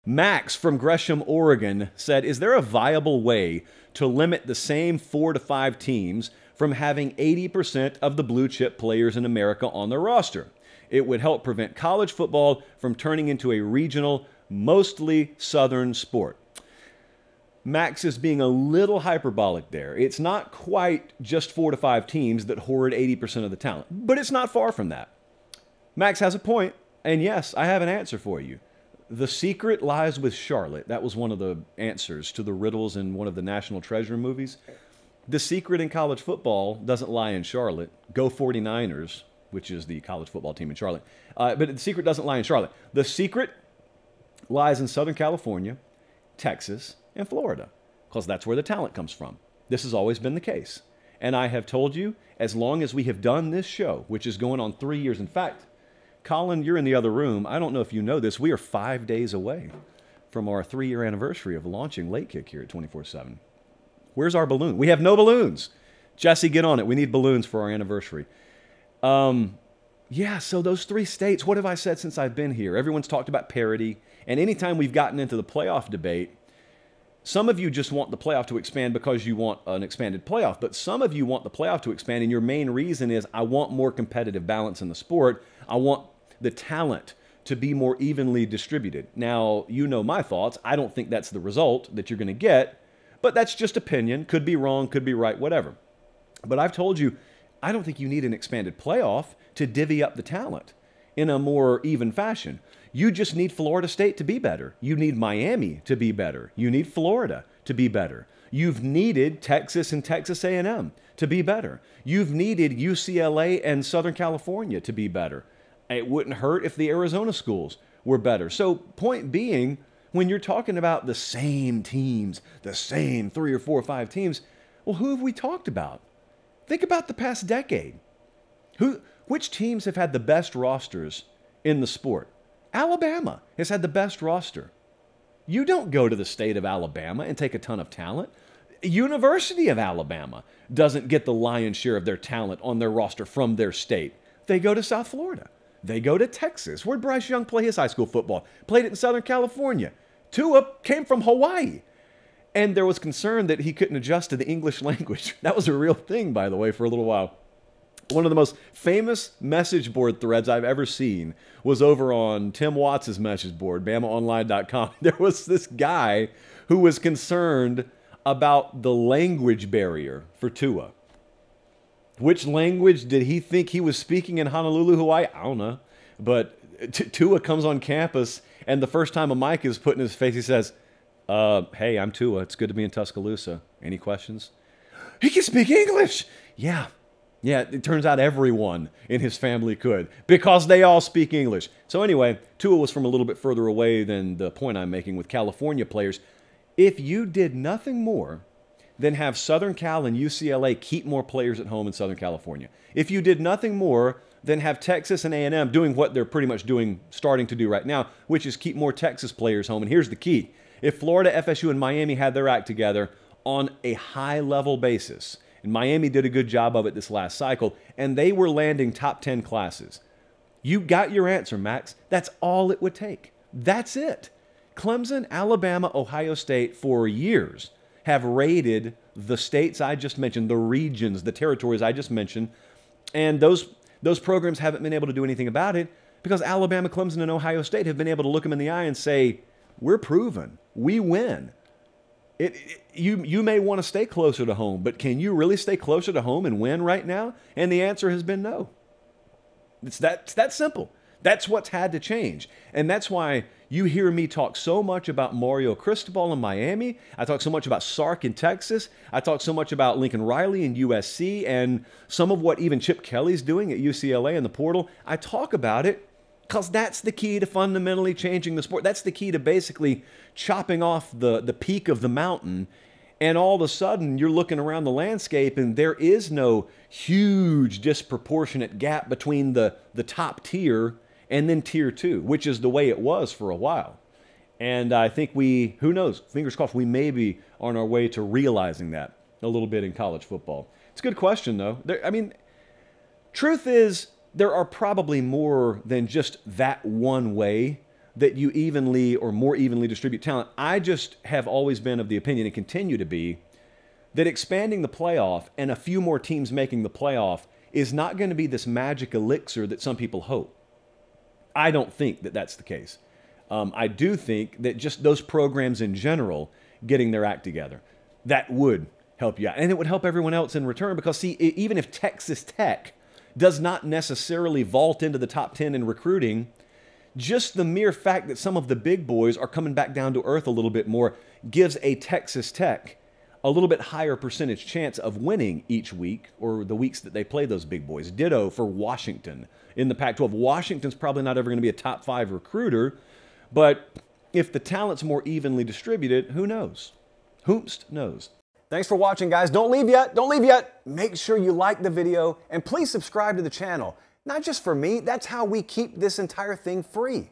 Max from Gresham, Oregon said, is there a viable way to limit the same 4 to 5 teams from having 80% of the blue chip players in America on their roster? It would help prevent college football from turning into a regional, mostly Southern sport. Max is being a little hyperbolic there. It's not quite just 4 to 5 teams that hoard 80% of the talent, but it's not far from that. Max has a point, and yes, I have an answer for you. The secret lies with Charlotte. That was one of the answers to the riddles in one of the National Treasure movies. The secret in college football doesn't lie in Charlotte. Go 49ers, which is the college football team in Charlotte. But the secret doesn't lie in Charlotte. The secret lies in Southern California, Texas, and Florida, because that's where the talent comes from. This has always been the case. And I have told you, as long as we have done this show, which is going on 3 years, in fact, Colin, you're in the other room. I don't know if you know this. We are 5 days away from our 3-year anniversary of launching Late Kick here at 24/7. Where's our balloon? We have no balloons. Jesse, get on it. We need balloons for our anniversary. Yeah, so those 3 states, what have I said since I've been here? Everyone's talked about parity. And anytime we've gotten into the playoff debate, some of you just want the playoff to expand because you want an expanded playoff. But some of you want the playoff to expand, and your main reason is, I want more competitive balance in the sport. I want the talent to be more evenly distributed. Now, you know my thoughts. I don't think that's the result that you're going to get, but that's just opinion. Could be wrong, could be right, whatever. But I've told you, I don't think you need an expanded playoff to divvy up the talent in a more even fashion. You just need Florida State to be better. You need Miami to be better. You need Florida to be better. You've needed Texas and Texas A&M to be better. You've needed UCLA and Southern California to be better. It wouldn't hurt if the Arizona schools were better. So point being, when you're talking about the same teams, the same 3 or 4 or 5 teams, well, who have we talked about? Think about the past decade. Which teams have had the best rosters in the sport? Alabama has had the best roster. You don't go to the state of Alabama and take a ton of talent. University of Alabama doesn't get the lion's share of their talent on their roster from their state. They go to South Florida. They go to Texas. Where'd Bryce Young play his high school football? Played it in Southern California. Tua came from Hawaii. And there was concern that he couldn't adjust to the English language. That was a real thing, by the way, for a little while. One of the most famous message board threads I've ever seen was over on Tim Watts' message board, BamaOnline.com. There was this guy who was concerned about the language barrier for Tua. Which language did he think he was speaking in Honolulu, Hawaii? I don't know. But Tua comes on campus, and the first time a mic is put in his face, he says, hey, I'm Tua. It's good to be in Tuscaloosa. Any questions? He can speak English. Yeah, it turns out everyone in his family could, because they all speak English. So anyway, Tua was from a little bit further away than the point I'm making with California players. If you did nothing more than have Southern Cal and UCLA keep more players at home in Southern California, if you did nothing more than have Texas and A&M doing what they're pretty much doing, starting to do right now, which is keep more Texas players home. And here's the key. If Florida, FSU, and Miami had their act together on a high-level basis, and Miami did a good job of it this last cycle, and they were landing top 10 classes, you got your answer, Max. That's all it would take. That's it. Clemson, Alabama, Ohio State, for years, have raided the states I just mentioned, the regions, the territories I just mentioned, and those programs haven't been able to do anything about it because Alabama, Clemson, and Ohio State have been able to look them in the eye and say, we're proven. We win. You may want to stay closer to home, but can you really stay closer to home and win right now? And the answer has been no. It's that simple. That's what's had to change. And that's why you hear me talk so much about Mario Cristobal in Miami. I talk so much about Sark in Texas. I talk so much about Lincoln Riley in USC and some of what even Chip Kelly's doing at UCLA in the portal. I talk about it because that's the key to fundamentally changing the sport. That's the key to basically chopping off the peak of the mountain. And all of a sudden, you're looking around the landscape, and there is no huge disproportionate gap between the top tier and then tier 2, which is the way it was for a while. And I think who knows, fingers crossed, we may be on our way to realizing that a little bit in college football. It's a good question, though. Truth is, there are probably more than just that one way that you evenly or more evenly distribute talent. I just have always been of the opinion, and continue to be, that expanding the playoff and a few more teams making the playoff is not going to be this magic elixir that some people hope. I don't think that that's the case. I do think that just those programs in general getting their act together, that would help you out. And it would help everyone else in return because, see, even if Texas Tech does not necessarily vault into the top 10 in recruiting, just the mere fact that some of the big boys are coming back down to earth a little bit more gives a Texas Tech a little bit higher percentage chance of winning each week or the weeks that they play those big boys. Ditto for Washington in the Pac-12. Washington's probably not ever going to be a top 5 recruiter, but if the talent's more evenly distributed, who knows? Whomst knows. Thanks for watching, guys. Don't leave yet. Don't leave yet. Make sure you like the video and please subscribe to the channel. Not just for me, that's how we keep this entire thing free.